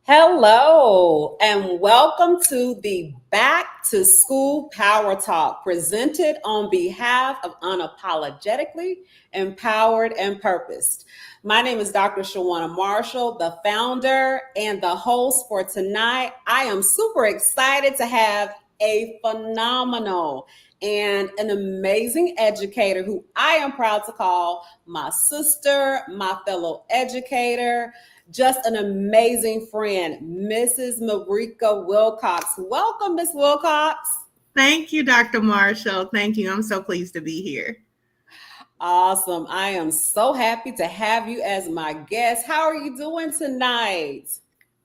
Hello, and welcome to the Back to School Power Talk presented on behalf of Unapologetically Empowered and Purposed. My name is Dr. Shawania Marshall, the founder and the host for tonight. I am super excited to have a phenomenal and an amazing educator who I am proud to call my sister, my fellow educator, just an amazing friend, Mrs. Mareka Wilcox. Welcome, Miss Wilcox. Thank you, Dr. Marshall. Thank you. I'm so pleased to be here. Awesome. I am so happy to have you as my guest. How are you doing tonight?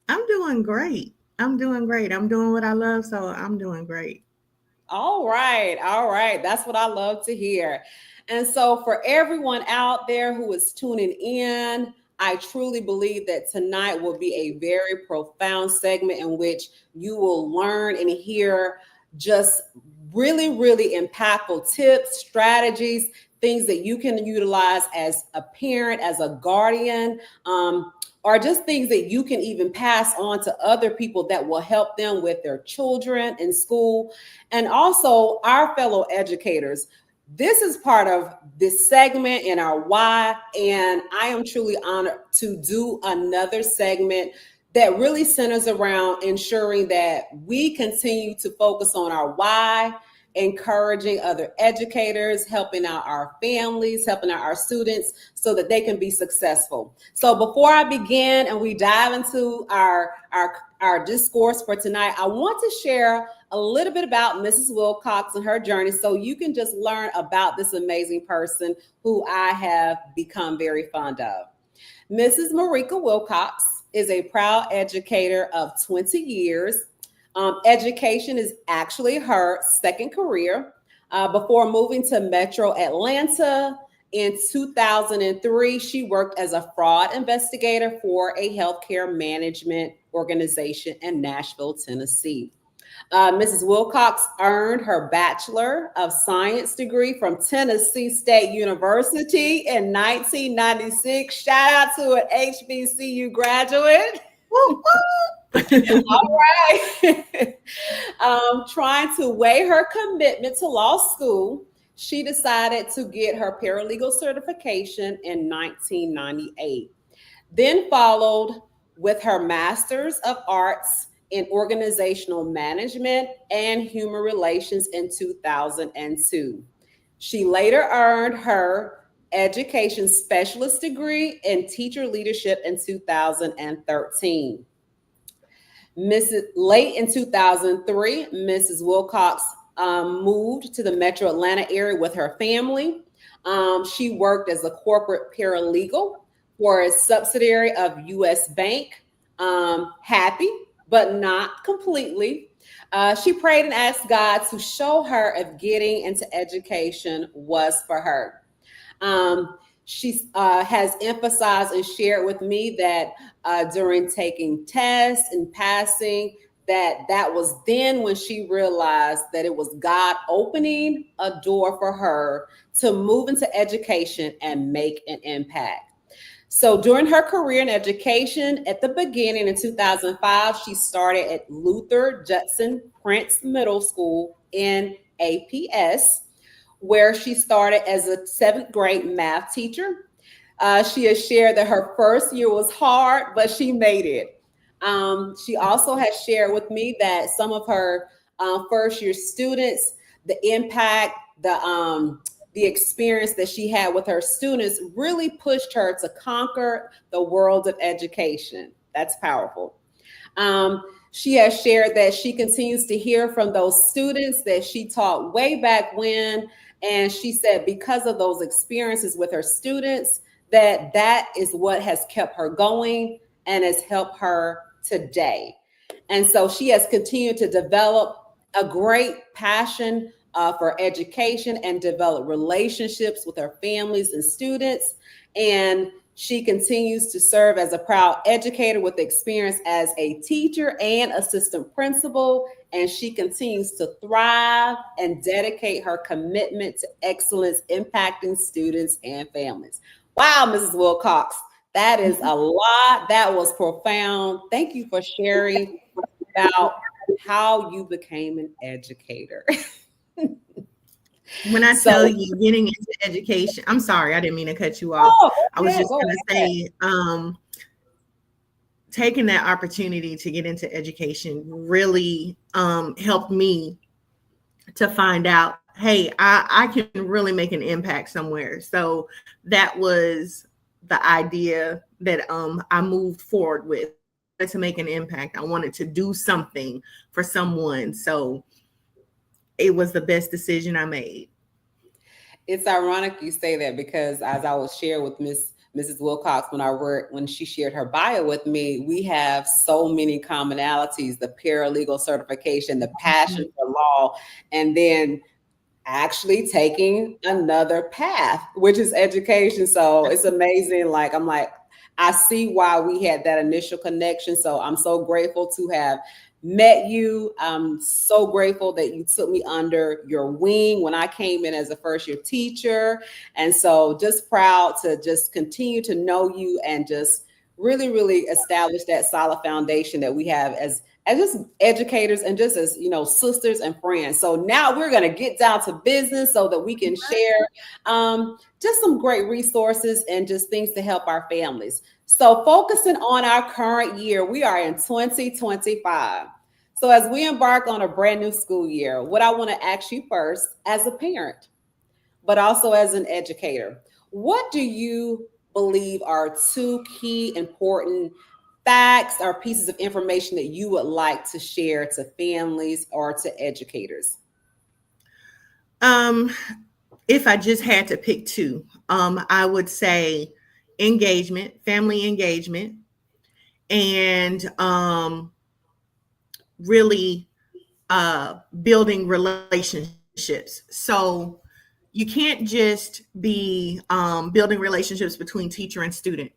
I'm doing great. I'm doing great. I'm doing what I love, so I'm doing great. All right. All right. That's what I love to hear. And so, for everyone out there who is tuning in, I truly believe that tonight will be a very profound segment in which you will learn and hear just really, really impactful tips, strategies, things that you can utilize as a parent, as a guardian. Or just things that you can even pass on to other people that will help them with their children in school. And also, our fellow educators, this is part of this segment in our why. And I am truly honored to do another segment that really centers around ensuring that we continue to focus on our why, encouraging other educators, helping out our families, helping out our students so that they can be successful. So before I begin and we dive into our discourse for tonight, I want to share a little bit about Mrs. Wilcox and her journey so you can just learn about this amazing person who I have become very fond of. Mrs. Mareka Wilcox is a proud educator of 20 years. Education is actually her second career. Before moving to Metro Atlanta in 2003, she worked as a fraud investigator for a healthcare management organization in Nashville, Tennessee. Mrs. Wilcox earned her Bachelor of Science degree from Tennessee State University in 1996. Shout out to an HBCU graduate. Woo, woo. All right. Trying to weigh her commitment to law school, she decided to get her paralegal certification in 1998. Then followed with her Master's of Arts in Organizational Management and Human Relations in 2002. She later earned her Education Specialist degree in Teacher Leadership in 2013. Late in 2003, Mrs. Wilcox moved to the Metro Atlanta area with her family. She worked as a corporate paralegal for a subsidiary of U.S. Bank. Happy, but not completely. She prayed and asked God to show her if getting into education was for her. She has emphasized and shared with me that during taking tests and passing, that was then when she realized that it was God opening a door for her to move into education and make an impact. So during her career in education, at the beginning in 2005, she started at Luther Judson Prince Middle School in APS, where she started as a seventh grade math teacher. She has shared that her first year was hard, but she made it. She also has shared with me that some of her first year students, the impact, the experience that she had with her students really pushed her to conquer the world of education. That's powerful. She has shared that she continues to hear from those students that she taught way back when. And she said, because of those experiences with her students, that is what has kept her going and has helped her today. And so she has continued to develop a great passion for education and develop relationships with her families and students. And she continues to serve as a proud educator with experience as a teacher and assistant principal. And she continues to thrive and dedicate her commitment to excellence, impacting students and families. Wow, Mrs. Wilcox, That is a lot. That was profound. Thank you for sharing about how you became an educator. When I tell So, you getting into education, I'm sorry, I didn't mean to cut you off. oh, I was okay, just go going to ahead. say, taking that opportunity to get into education really helped me to find out, hey, I can really make an impact somewhere. So that was the idea that I moved forward with. I wanted to make an impact. I wanted to do something for someone. So it was the best decision I made. It's ironic you say that because as I was shared with Mrs. Wilcox when she shared her bio with me, we have so many commonalities: the paralegal certification, the passion for law, and then actually taking another path, which is education. So it's amazing. Like, I'm like, I see why we had that initial connection. So I'm so grateful to have met you. I'm so grateful that you took me under your wing when I came in as a first year teacher. And so just proud to just continue to know you and just really, really establish that solid foundation that we have as just educators and just as sisters and friends. So now we're going to get down to business so that we can share just some great resources and just things to help our families. So focusing on our current year, we are in 2025. So as we embark on a brand new school year, what I want to ask you first as a parent, but also as an educator, what do you believe are two key important facts or pieces of information that you would like to share to families or to educators? Um, if I just had to pick two, I would say engagement, family engagement, and really building relationships. So you can't just be building relationships between teacher and student.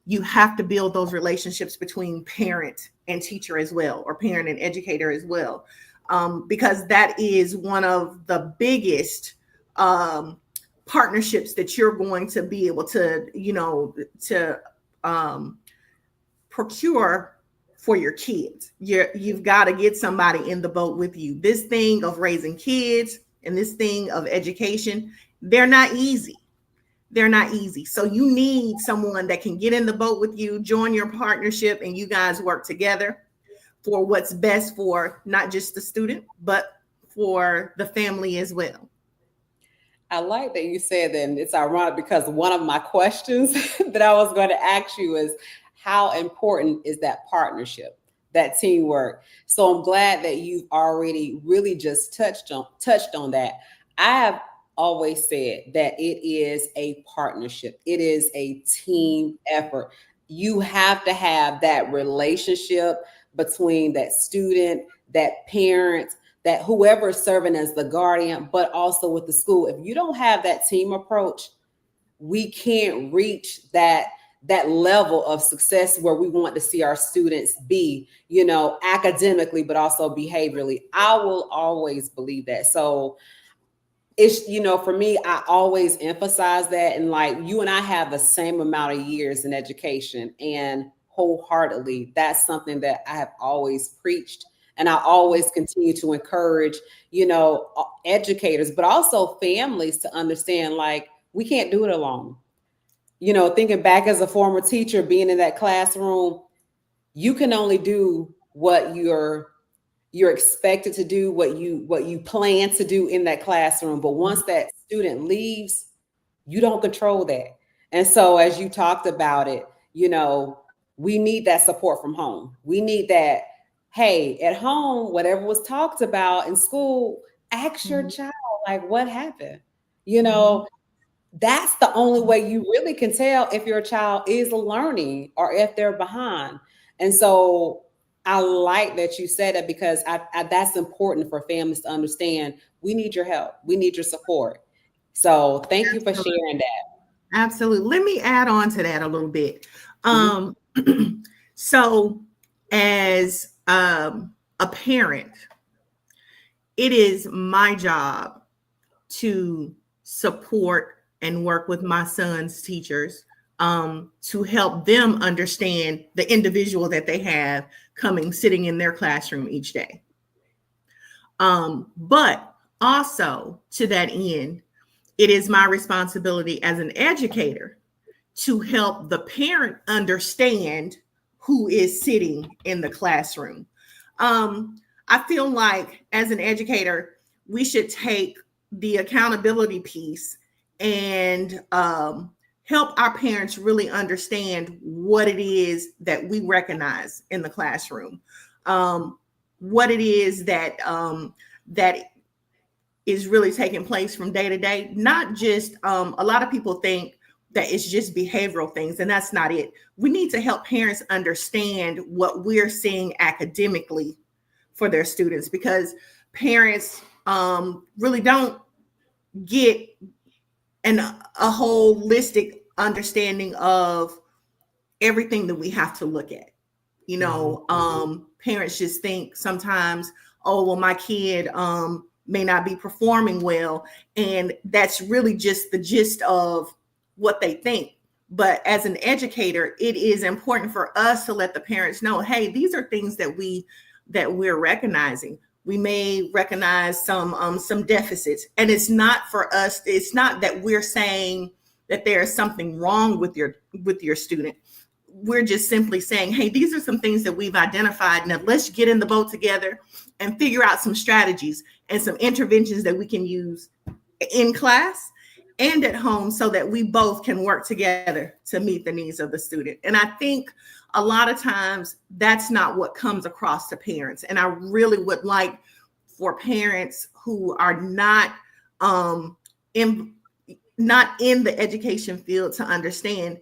You have to build those relationships between parent and teacher as well, or parent and educator as well, because that is one of the biggest partnerships that you're going to be able to, to um, procure for your kids. You've got to get somebody in the boat with you. This thing of raising kids and this thing of education, they're not easy. They're not easy. So you need someone that can get in the boat with you, join your partnership, and you guys work together for what's best for not just the student, but for the family as well. I like that you said that. And it's ironic because one of my questions that I was going to ask you is how important is that partnership, that teamwork? So I'm glad that you've already really just touched on that. I have always said that it is a partnership. It is a team effort. You have to have that relationship between that student, that parent, that whoever is serving as the guardian, but also with the school. If you don't have that team approach, we can't reach that level of success where we want to see our students be, academically, but also behaviorally. I will always believe that. So it's, for me, I always emphasize that. And like, you and I have the same amount of years in education, and wholeheartedly, that's something that I have always preached. And I always continue to encourage, educators, but also families to understand, like, we can't do it alone. Thinking back as a former teacher, being in that classroom, you can only do what you're expected to do, what you plan to do in that classroom. But once that student leaves, you don't control that. And so as you talked about it, we need that support from home. We need that, hey, at home, whatever was talked about in school, ask your Mhm, child, like, what happened? You mhm. know, that's the only way you really can tell if your child is learning or if they're behind. And so I like that you said that because that's important for families to understand. We need your help. We need your support. So thank you for Absolutely. sharing that. Absolutely. Let me add on to that a little bit. Mhm. Um, so, as a parent, it is my job to support and work with my son's teachers to help them understand the individual that they have sitting in their classroom each day. But also to that end, it is my responsibility as an educator to help the parent understand who is sitting in the classroom. I feel like as an educator, we should take the accountability piece and help our parents really understand what it is that we recognize in the classroom, what it is that that is really taking place from day to day. Not just a lot of people think that it's just behavioral things, and that's not it. We need to help parents understand what we're seeing academically for their students, because parents really don't get a holistic understanding of everything that we have to look at. Parents just think sometimes, oh, well, my kid may not be performing well, and that's really just the gist of what they think. But as an educator, it is important for us to let the parents know, hey, these are things that we're recognizing. We may recognize some deficits, and it's not for us. It's not that we're saying that there is something wrong with your student. We're just simply saying, hey, these are some things that we've identified. Now let's get in the boat together and figure out some strategies and some interventions that we can use in class and at home, so that we both can work together to meet the needs of the student. And I think a lot of times that's not what comes across to parents. And I really would like for parents who are not in the education field to understand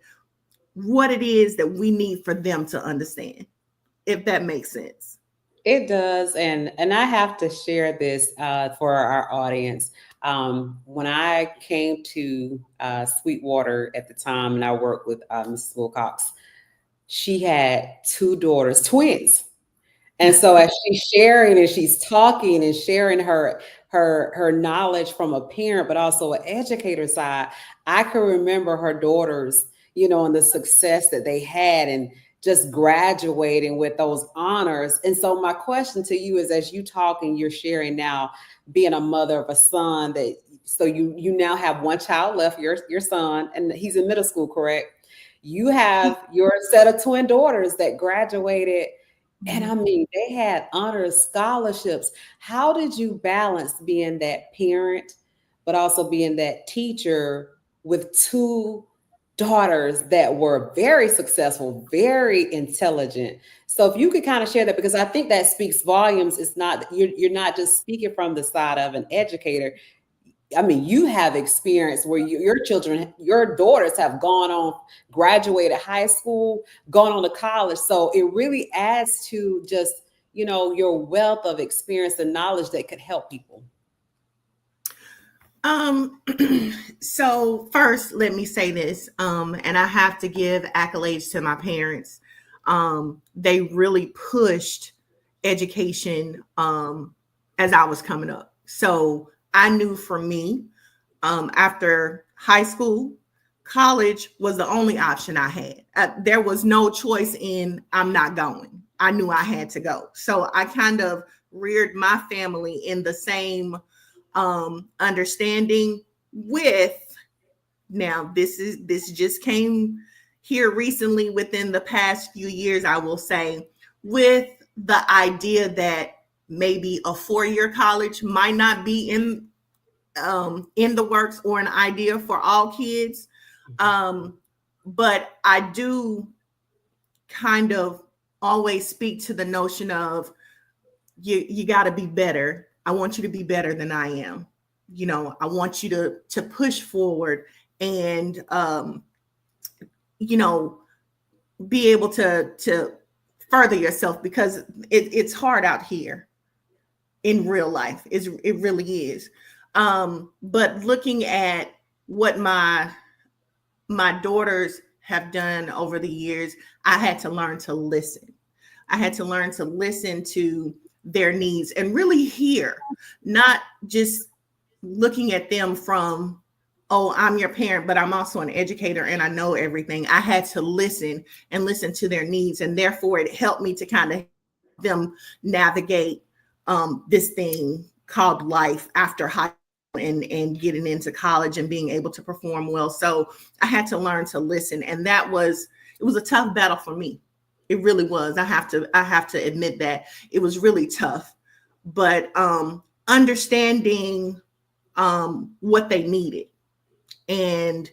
what it is that we need for them to understand, if that makes sense. It does, and I have to share this for our audience. When I came to Sweetwater at the time, and I worked with Mrs. Wilcox, she had two daughters, twins. And so as she's sharing and she's talking and sharing her knowledge from a parent, but also an educator side, I can remember her daughters, and the success that they had and just graduating with those honors. And so my question to you is, as you talk and you're sharing now, being a mother of a son, so you now have one child left, your son, and he's in middle school, correct? You have your set of twin daughters that graduated. And I mean, they had honors scholarships. How did you balance being that parent, but also being that teacher with two daughters that were very successful, very intelligent? So if you could kind of share that, because I think that speaks volumes. It's not, you're not just speaking from the side of an educator. I mean, you have experience where your children, your daughters have gone on, graduated high school, gone on to college. So it really adds to just, your wealth of experience and knowledge that could help people. So first, let me say this, and I have to give accolades to my parents. They really pushed education as I was coming up. So I knew for me, after high school, college was the only option I had. There was no choice in I'm not going. I knew I had to go. So I kind of reared my family in the same understanding with, now this just came here recently within the past few years, I will say, with the idea that maybe a 4-year college might not be in the works or an idea for all kids. But I do kind of always speak to the notion of you got to be better. I want you to be better than I am. I want you to push forward and be able to further yourself, because it's hard out here in real life. It really is. But looking at what my daughters have done over the years, I had to learn to listen. I had to learn to listen to their needs and really hear, not just looking at them from oh, I'm your parent, but I'm also an educator and I know everything. I had to listen and listen to their needs. And therefore, it helped me to kind of them navigate this thing called life after high school and getting into college and being able to perform well. So I had to learn to listen. And it was a tough battle for me. It really was. I have to admit that it was really tough. But understanding what they needed and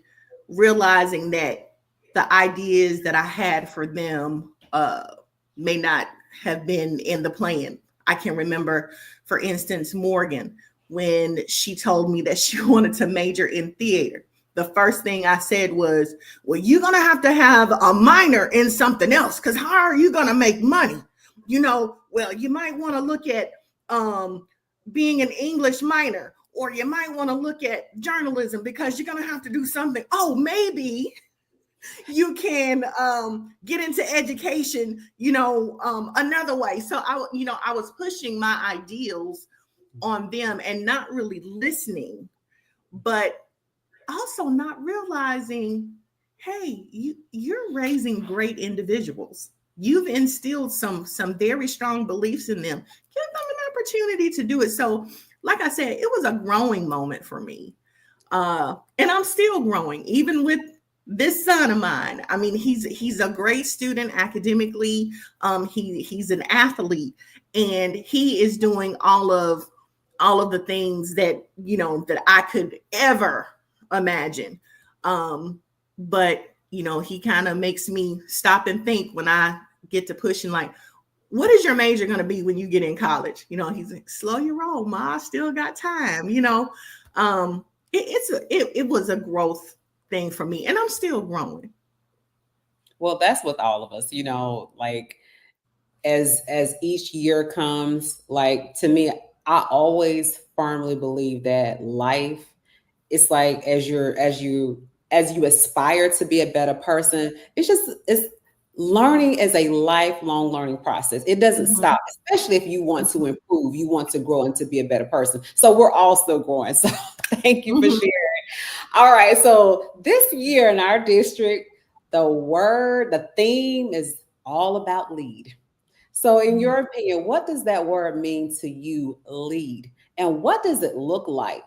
realizing that the ideas that I had for them may not have been in the plan. I can remember, for instance, Morgan, when she told me that she wanted to major in theater. The first thing I said was, well, you're going to have a minor in something else, because how are you going to make money? Well, you might want to look at being an English minor, or you might want to look at journalism because you're going to have to do something. Oh, maybe you can get into education, another way. So I was pushing my ideals on them and not really listening, but also not realizing, hey, you're raising great individuals. You've instilled some very strong beliefs in them. Give them an opportunity to do it. So, like I said, it was a growing moment for me. And I'm still growing, even with this son of mine. I mean, he's a great student academically. He's an athlete, and he is doing all of the things that that I could ever imagine. But he kind of makes me stop and think when I get to pushing, like, what is your major going to be when you get in college? He's like, slow your roll, Ma, I still got time. It was a growth thing for me, and I'm still growing. Well, that's with all of us, like as each year comes, like to me, I always firmly believe that life, it's like as you aspire to be a better person, it's learning is a lifelong learning process. It doesn't Mhm. stop, especially if you want to improve, you want to grow and to be a better person. So we're all still growing. So thank you for Mhm. sharing. All right. So this year in our district, the theme is all about lead. So, in Mhm. your opinion, what does that word mean to you, lead? And what does it look like?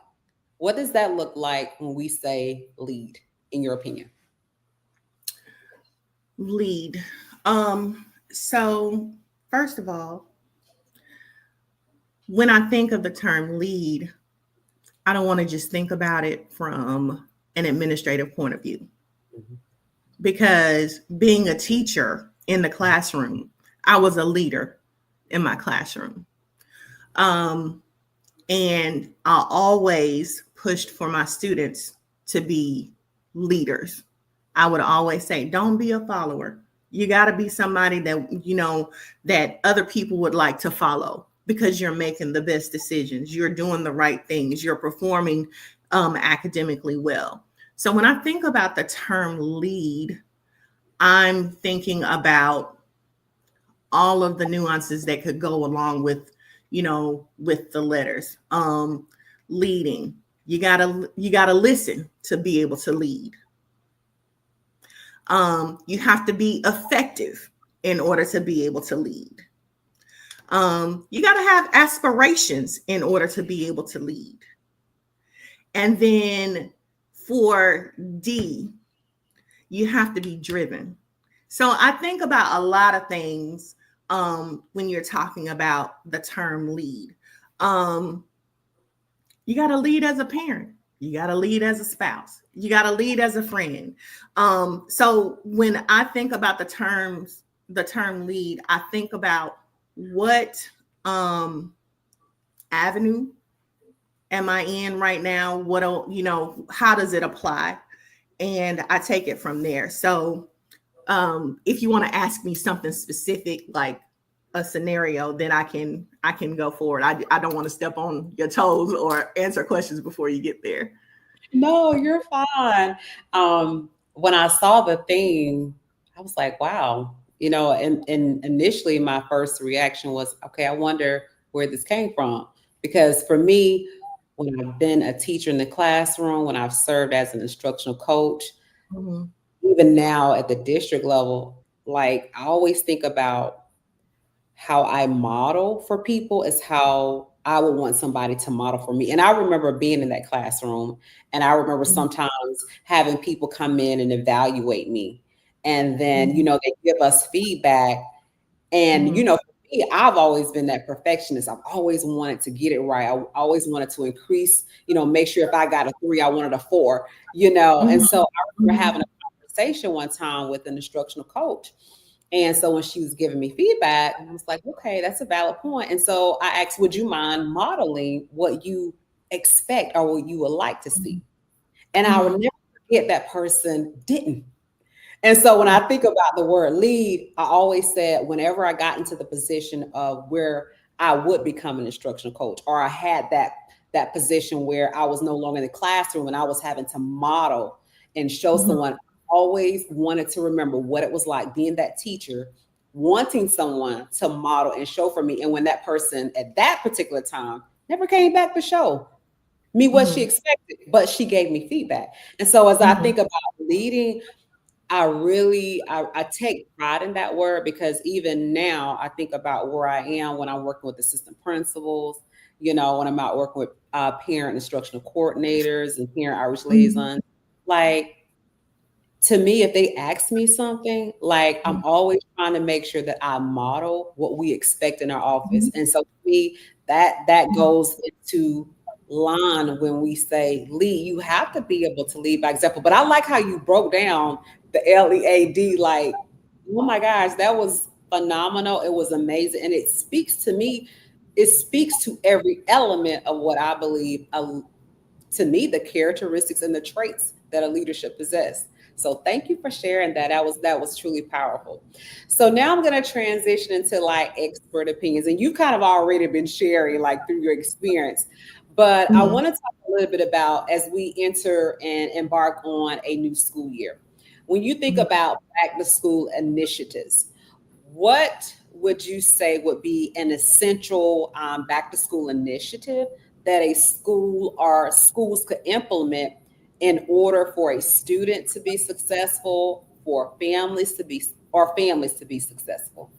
What does that look like when we say lead, in your opinion? Lead. So first of all, when I think of the term lead, I don't want to just think about it from an administrative point of view, Mhm. because being a teacher in the classroom, I was a leader in my classroom. Um, and I always pushed for my students to be leaders. I would always say, don't be a follower. You got to be somebody that, that other people would like to follow, because you're making the best decisions. You're doing the right things. You're performing academically well. So when I think about the term lead, I'm thinking about all of the nuances that could go along with, with the letters. Leading. You gotta listen to be able to lead. You have to be effective in order to be able to lead. You got to have aspirations in order to be able to lead. And then for D, you have to be driven. So I think about a lot of things when you're talking about the term lead. Um, you got to lead as a parent. You got to lead as a spouse. You got to lead as a friend. So when I think about the term lead, I think about what avenue am I in right now? How does it apply? And I take it from there. So if you want to ask me something specific, like a scenario, then I can go forward. I don't want to step on your toes or answer questions before you get there. No, you're fine. When I saw the theme, I was like, wow, and initially my first reaction was, okay, I wonder where this came from. Because for me, when I've been a teacher in the classroom, when I've served as an instructional coach, Mhm. even now at the district level, like I always think about how I model for people is how I would want somebody to model for me. And I remember being in that classroom, and I remember Mhm. sometimes having people come in and evaluate me. And then, Mhm. they give us feedback. And, Mhm. for me, I've always been that perfectionist. I've always wanted to get it right. I always wanted to increase, make sure if I got a 3, I wanted a 4, And so Mhm. I remember having a conversation one time with an instructional coach. And so when she was giving me feedback, I was like, okay, that's a valid point. And so I asked, would you mind modeling what you expect or what you would like to see? And I would Mhm. never forget that person didn't. And so when I think about the word lead, I always said whenever I got into the position of where I would become an instructional coach, or I had that position where I was no longer in the classroom and I was having to model and show Mhm. someone, I always wanted to remember what it was like being that teacher, wanting someone to model and show for me. And when that person at that particular time never came back to show me what she Mhm. expected, but she gave me feedback. And so as I Mhm. think about leading, I take pride in that word because even now I think about where I am when I'm working with assistant principals, when I'm out working with parent instructional coordinators and parent outreach Mhm. liaisons. Like, to me, if they ask me something, like I'm Mhm. always trying to make sure that I model what we expect in our office. Mhm. And so for me, that goes into line when we say lead. You have to be able to lead by example. But I like how you broke down the LEAD, like, oh my gosh, that was phenomenal. It was amazing. And it speaks to me, it speaks to every element of what I believe to me the characteristics and the traits that a leadership possess. So thank you for sharing that. That was truly powerful. So now I'm going to transition into like expert opinions, and you kind of already been sharing like through your experience, but I Mhm. want to talk a little bit about as we enter and embark on a new school year. When you think Mhm. about back to school initiatives, what would you say would be an essential back to school initiative that a school or schools could implement in order for a student to be successful, for families to be successful?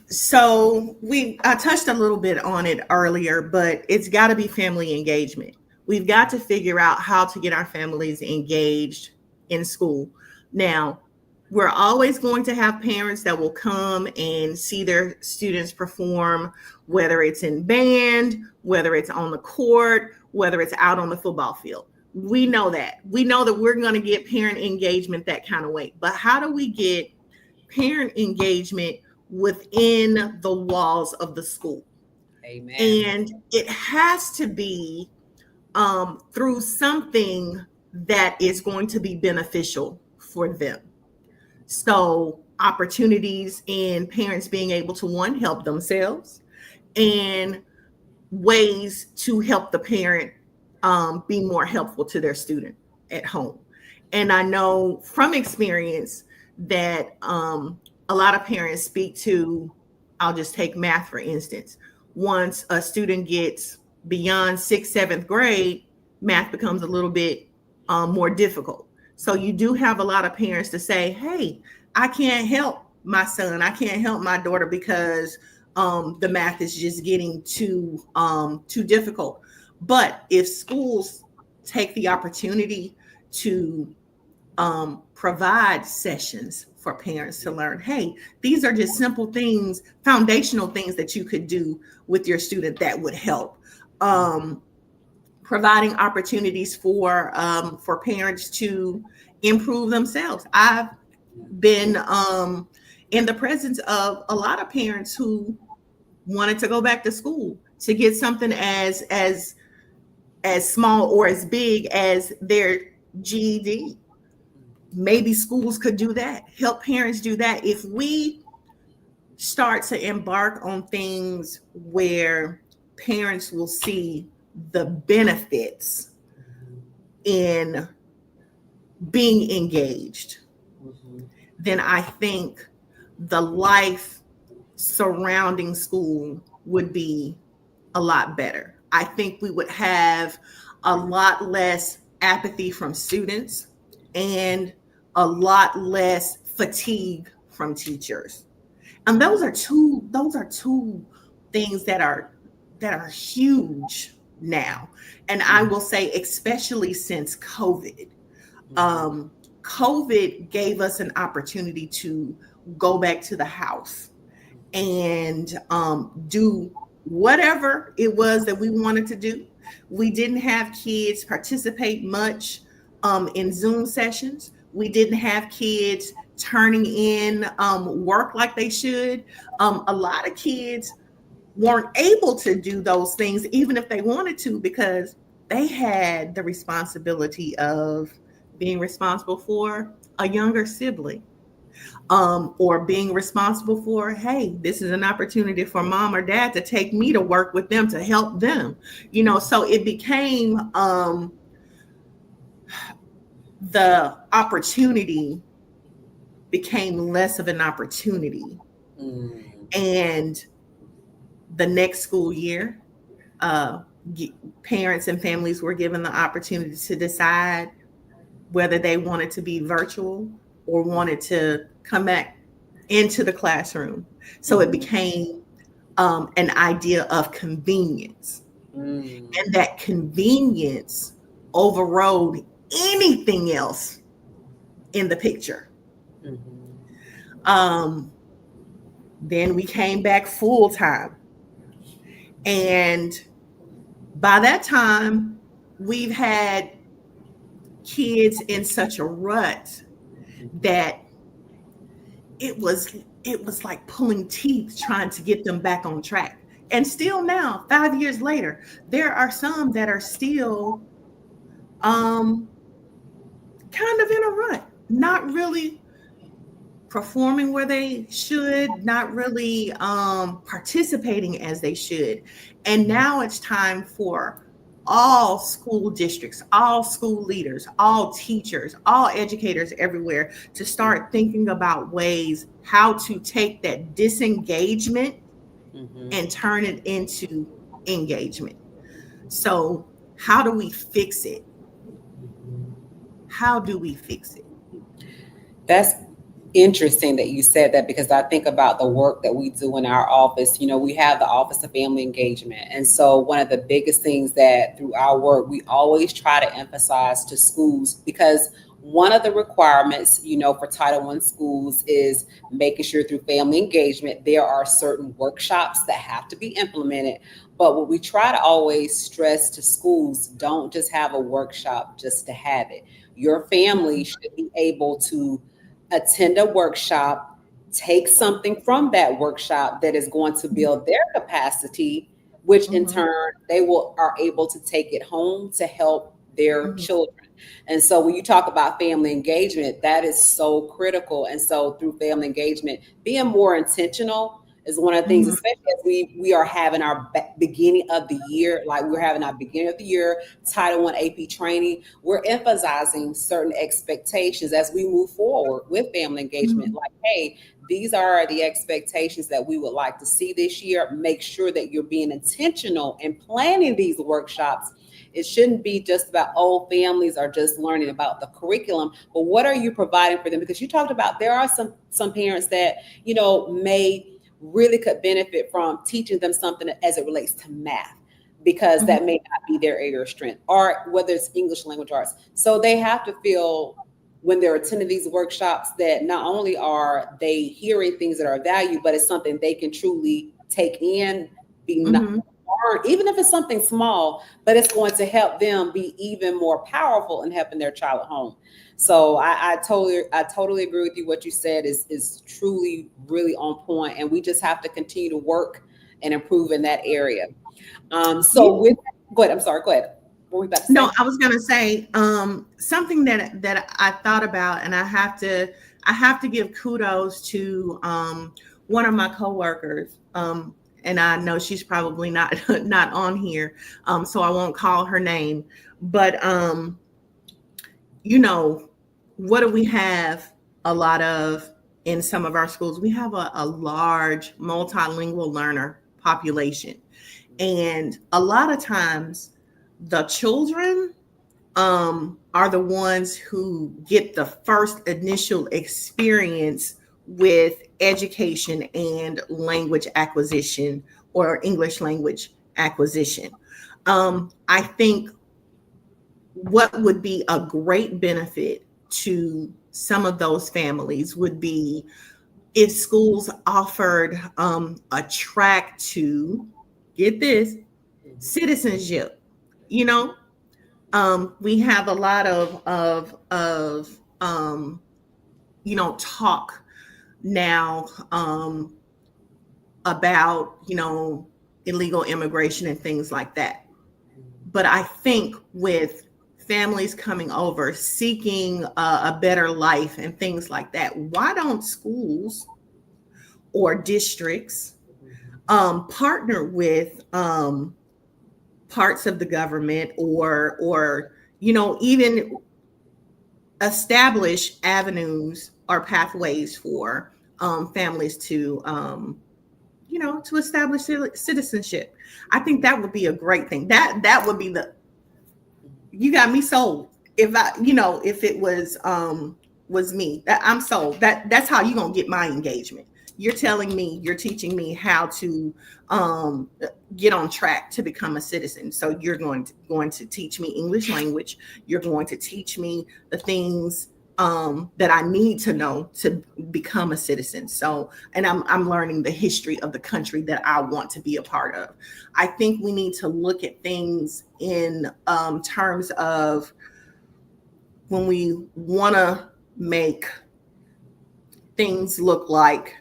So I touched a little bit on it earlier, but it's got to be family engagement. We've got to figure out how to get our families engaged in school. Now, we're always going to have parents that will come and see their students perform, whether it's in band, whether it's on the court, whether it's out on the football field. We know that. We know that we're going to get parent engagement that kind of way. But how do we get parent engagement within the walls of the school? Amen. And it has to be through something that is going to be beneficial for them. So, opportunities in parents being able to, one, help themselves, and ways to help the parent be more helpful to their student at home. And I know from experience that a lot of parents speak to, I'll just take math for instance. Once a student gets beyond sixth, seventh grade, math becomes a little bit more difficult. So you do have a lot of parents to say, hey, I can't help my son, I can't help my daughter because the math is just getting too difficult. But if schools take the opportunity to provide sessions for parents to learn, hey, these are just simple things, foundational things that you could do with your student that would help. Providing opportunities for parents to improve themselves. I've been in the presence of a lot of parents who wanted to go back to school to get something as small or as big as their GED. Maybe schools could do that. Help parents do that. If we start to embark on things where parents will see the benefits in being engaged, Mhm. then I think the life surrounding school would be a lot better. I think we would have a lot less apathy from students and a lot less fatigue from teachers. And those are two things that are huge now. And I will say, especially since COVID. Um, COVID gave us an opportunity to go back to the house and do whatever it was that we wanted to do. We didn't have kids participate much in Zoom sessions. We didn't have kids turning in work like they should. A lot of kids weren't able to do those things, even if they wanted to, because they had the responsibility of being responsible for a younger sibling, or being responsible for, hey, this is an opportunity for mom or dad to take me to work with them to help them. So it became the opportunity became less of an opportunity. And the next school year, uh, parents and families were given the opportunity to decide whether they wanted to be virtual or wanted to come back into the classroom. So it became an idea of convenience. And that convenience overrode anything else in the picture. Then we came back full time. And by that time, we've had kids in such a rut that it was like pulling teeth trying to get them back on track. And still now, 5 years later, there are some that are still kind of in a rut, not really performing where they should, not really participating as they should. And now it's time for all school districts, all school leaders, all teachers, all educators everywhere to start thinking about ways how to take that disengagement and turn it into engagement. So, how do we fix it? How do we fix it? That's interesting that you said that, because I think about the work that we do in our office. We have the Office of Family Engagement. And so one of the biggest things that through our work, we always try to emphasize to schools, because one of the requirements, for Title I schools is making sure through family engagement, there are certain workshops that have to be implemented. But what we try to always stress to schools, don't just have a workshop just to have it. Your family should be able to attend a workshop, take something from that workshop that is going to build their capacity, which in Mhm, turn they will are able to take it home to help their mhm, children. And so when you talk about family engagement, that is so critical. And so through family engagement, being more intentional is one of the things, mhm, especially as we are having our beginning of the year, like we're having our beginning of the year Title I AP training. We're emphasizing certain expectations as we move forward with family engagement. mhm, Like, hey, these are the expectations that we would like to see this year. Make sure that you're being intentional in planning these workshops. It shouldn't be just about, oh, families are just learning about the curriculum, but what are you providing for them? Because you talked about there are some parents that may really could benefit from teaching them something as it relates to math, because mhm, that may not be their area of strength, or whether it's English language arts. So they have to feel when they're attending these workshops that not only are they hearing things that are of value, but it's something they can truly take in, be not, mhm. or even if it's something small, but it's going to help them be even more powerful in helping their child at home. So I totally agree with you. What you said is truly really on point, and we just have to continue to work and improve in that area. Yeah. So with go ahead. I'm sorry. Go ahead. What were we about to No, say? I was gonna say something that I thought about, and I have to give kudos to one of my coworkers. And I know she's probably not not on here, so I won't call her name. But you know, what do we have a lot of in some of our schools? We have a large multilingual learner population. And a lot of times the children are the ones who get the first initial experience with education and language acquisition or English language acquisition. I think what would be a great benefit to some of those families would be if schools offered a track to get this citizenship. You know, we have a lot of talk now about illegal immigration and things like that. But I think with families coming over seeking a better life and things like that, why don't schools or districts partner with parts of the government or even establish avenues or pathways for families to establish citizenship. I think that would be a great thing. That would be you got me sold. If it was me, that I'm sold. That's how you're gonna get my engagement. You're telling me, you're teaching me how to get on track to become a citizen. So you're going to teach me English language. You're going to teach me the things that I need to know to become a citizen. So, and I'm learning the history of the country that I want to be a part of. I think we need to look at things in terms of when we want to make things look like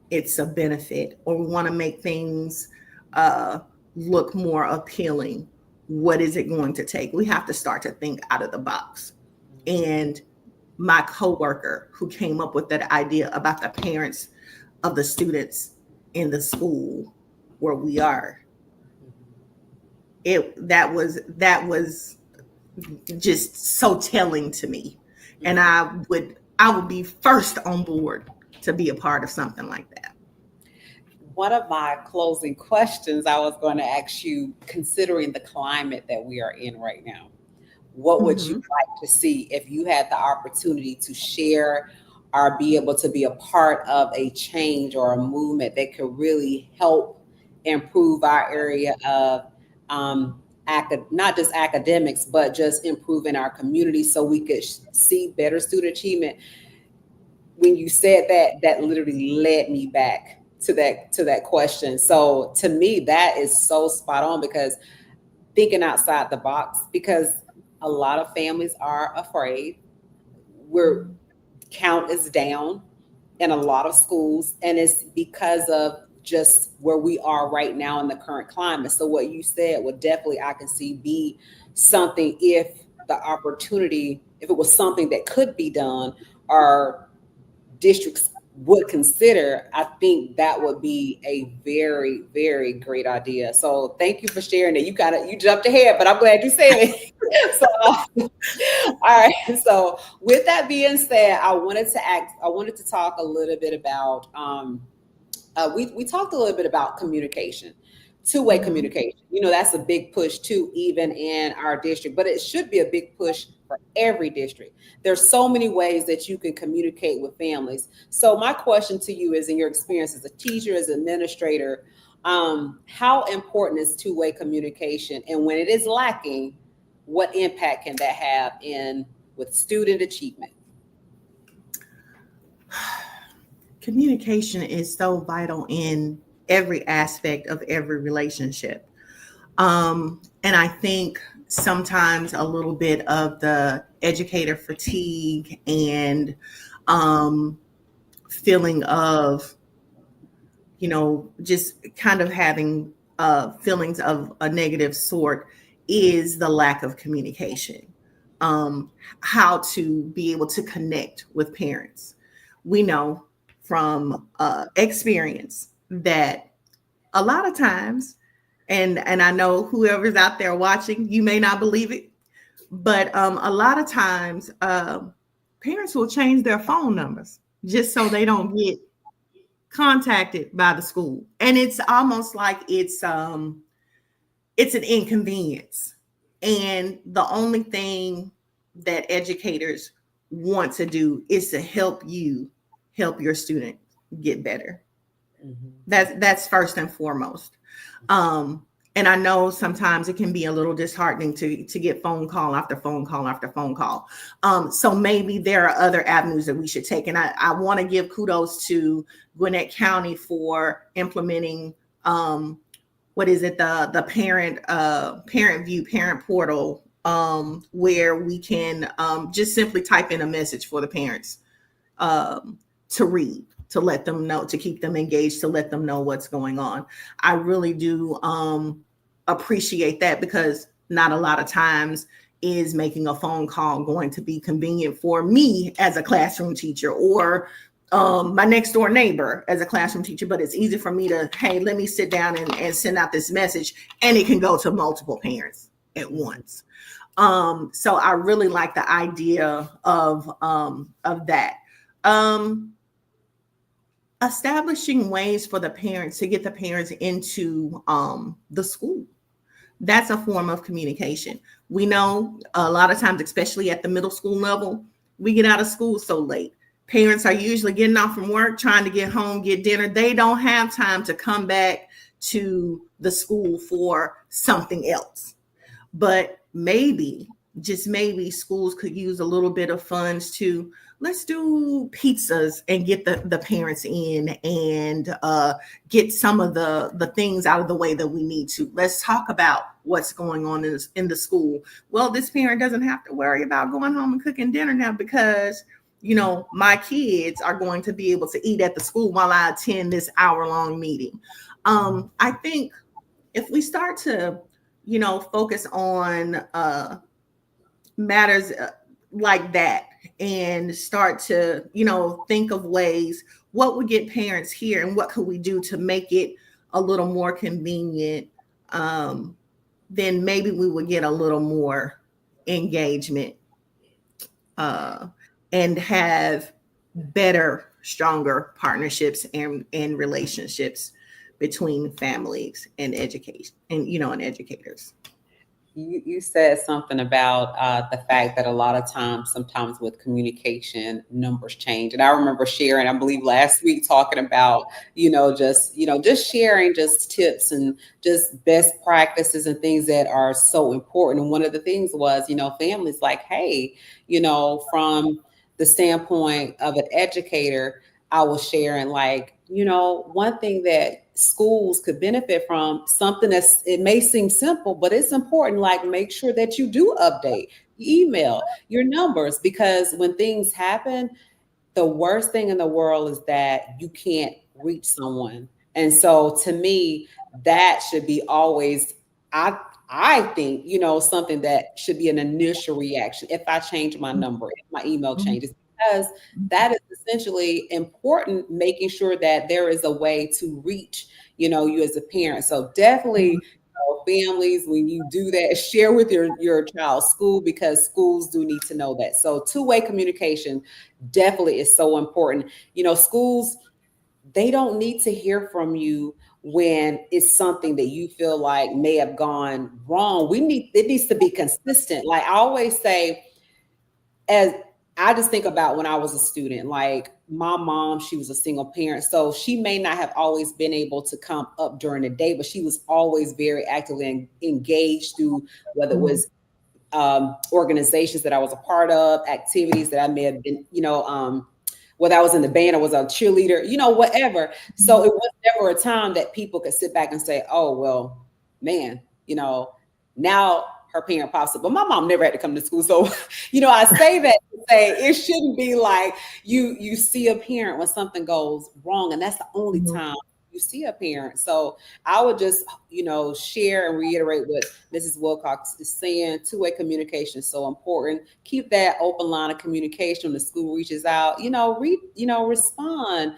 it's a benefit, or we want to make things look more appealing. What is it going to take? We have to start to think out of the box. And my coworker who came up with that idea about the parents of the students in the school where we are, that was just so telling to me. And I would be first on board to be a part of something like that. One of my closing questions I was going to ask you, considering the climate that we are in right now, what would you Mhm. like to see if you had the opportunity to share or be able to be a part of a change or a movement that could really help improve our area of not just academics, but just improving our community so we could see better student achievement? When you said that, that literally led me back to that question. So to me, that is so spot on, because thinking outside the box, because a lot of families are afraid. We're count is down in a lot of schools, and it's because of just where we are right now in the current climate. So what you said would definitely, I can see, be something if the opportunity, if it was something that could be done, or districts would consider. I think that would be a very, very great idea. So thank you for sharing that. You jumped ahead, but I'm glad you said it. So all right. So with that being said, I wanted to talk a little bit about we talked a little bit about communication, two-way Mhm. communication. That's a big push too, even in our district, but it should be a big push for every district. There's so many ways that you can communicate with families. So my question to you is, in your experience as a teacher, as an administrator, how important is two-way communication? And when it is lacking, what impact can that have in with student achievement? Communication is so vital in every aspect of every relationship. And I think sometimes a little bit of the educator fatigue and um, feeling of, just kind of having feelings of a negative sort is the lack of communication. How to be able to connect with parents. We know from experience that a lot of times, and I know whoever's out there watching, you may not believe it, but a lot of times parents will change their phone numbers just so they don't get contacted by the school. And it's almost like it's it's an inconvenience. And the only thing that educators want to do is to help you help your student get better. Mhm. That's first and foremost. Um, and I know sometimes it can be a little disheartening to get phone call after phone call after phone call. So maybe there are other avenues that we should take. And I want to give kudos to Gwinnett County for implementing what is it, the parent view, parent portal, where we can just simply type in a message for the parents to read, to let them know, to keep them engaged, to let them know what's going on. I really do appreciate that, because not a lot of times is making a phone call going to be convenient for me as a classroom teacher, or my next door neighbor as a classroom teacher, but it's easy for me to, hey, let me sit down and send out this message, and it can go to multiple parents at once. So I really like the idea of that. Establishing ways for the parents to get the parents into the school. That's a form of communication. We know a lot of times, especially at the middle school level, we get out of school so late. Parents are usually getting off from work, trying to get home, get dinner. They don't have time to come back to the school for something else. But maybe, just maybe, schools could use a little bit of funds to, let's do pizzas and get the parents in, and get some of the things out of the way that we need to. Let's talk about what's going on in the school. Well, this parent doesn't have to worry about going home and cooking dinner now, because my kids are going to be able to eat at the school while I attend this hour-long meeting. I think if we start to focus on matters like that, and start to think of ways, what would get parents here, and what could we do to make it a little more convenient, then maybe we would get a little more engagement, and have better, stronger partnerships and relationships between families and education, and educators. You said something about the fact that a lot of times, sometimes with communication, numbers change. And I remember sharing, I believe last week, talking about, just sharing just tips and just best practices and things that are so important. And one of the things was, families like, hey, from the standpoint of an educator, I was sharing, like, one thing that schools could benefit from, something that's, it may seem simple, but it's important. Like, make sure that you do update your email, your numbers, because when things happen, the worst thing in the world is that you can't reach someone. And so to me, that should be always, I I think, something that should be an initial reaction if I change my number, if my email changes, because that is essentially important, making sure that there is a way to reach, you as a parent. So definitely, families, when you do that, share with your child's school, because schools do need to know that. So two-way communication definitely is so important. Schools, they don't need to hear from you when it's something that you feel like may have gone wrong. It needs to be consistent. Like I always say, as I just think about when I was a student, like my mom, she was a single parent. So she may not have always been able to come up during the day, but she was always very actively engaged through whether it was organizations that I was a part of, activities that I may have been, whether I was in the band or was a cheerleader, whatever. So it was never a time that people could sit back and say, oh, well, man, now her parent pops up. But my mom never had to come to school. So, I say that to say it shouldn't be like you see a parent when something goes wrong, and that's the only time you see a parent. So I would just, share and reiterate what Mrs. Wilcox is saying. Two-way communication is so important. Keep that open line of communication when the school reaches out. Respond.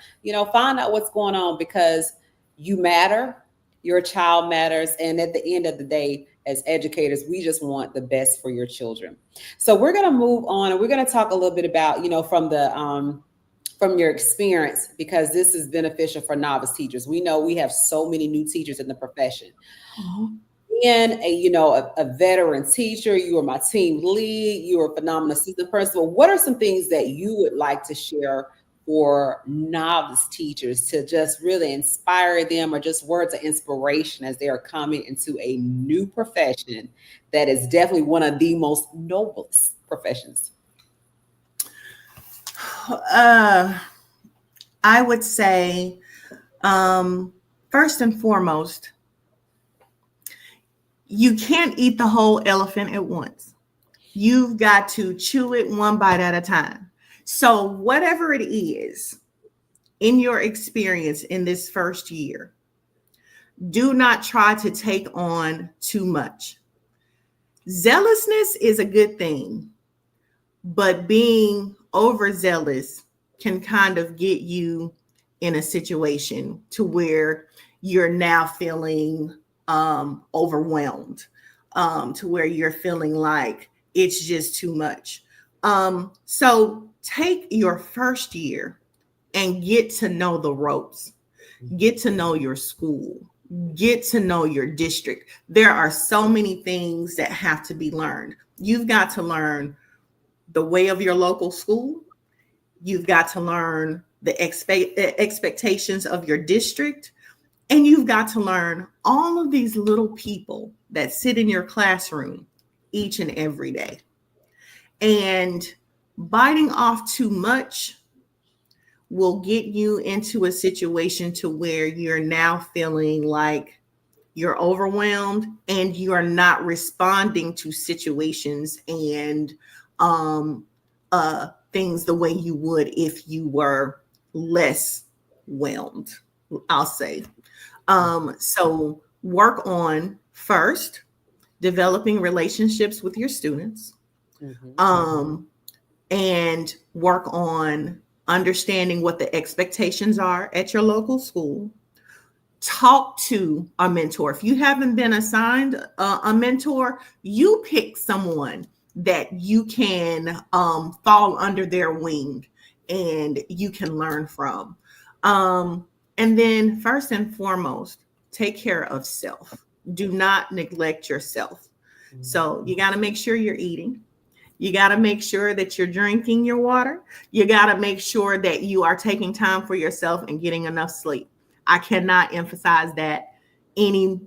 Find out what's going on, because you matter. Your child matters, and at the end of the day, as educators, we just want the best for your children. So we're going to move on, and we're going to talk a little bit about, from your experience, because this is beneficial for novice teachers. We know we have so many new teachers in the profession. being a veteran teacher, you were my team lead, you were a phenomenal assistant principal. What are some things that you would like to share for novice teachers to just really inspire them, or just words of inspiration as they are coming into a new profession that is definitely one of the most noblest professions? I would say, first and foremost, you can't eat the whole elephant at once. You've got to chew it one bite at a time. So, whatever it is in your experience in this first year, do not try to take on too much. Zealousness is a good thing, but being overzealous can kind of get you in a situation to where you're now feeling overwhelmed, to where you're feeling like it's just too much. So take your first year and get to know the ropes, get to know your school, get to know your district. There are so many things that have to be learned. You've got to learn the way of your local school. You've got to learn the expectations of your district. And you've got to learn all of these little people that sit in your classroom each and every day. And biting off too much will get you into a situation to where you're now feeling like you're overwhelmed and you are not responding to situations and things the way you would if you were less whelmed, I'll say. So work on first developing relationships with your students, and work on understanding what the expectations are at your local school. Talk to a mentor. If you haven't been assigned a mentor, you pick someone that you can fall under their wing and you can learn from. And then first and foremost, take care of self. Do not neglect yourself. So you got to make sure you're eating. You got to make sure that you're drinking your water. You got to make sure that you are taking time for yourself and getting enough sleep. I cannot emphasize that any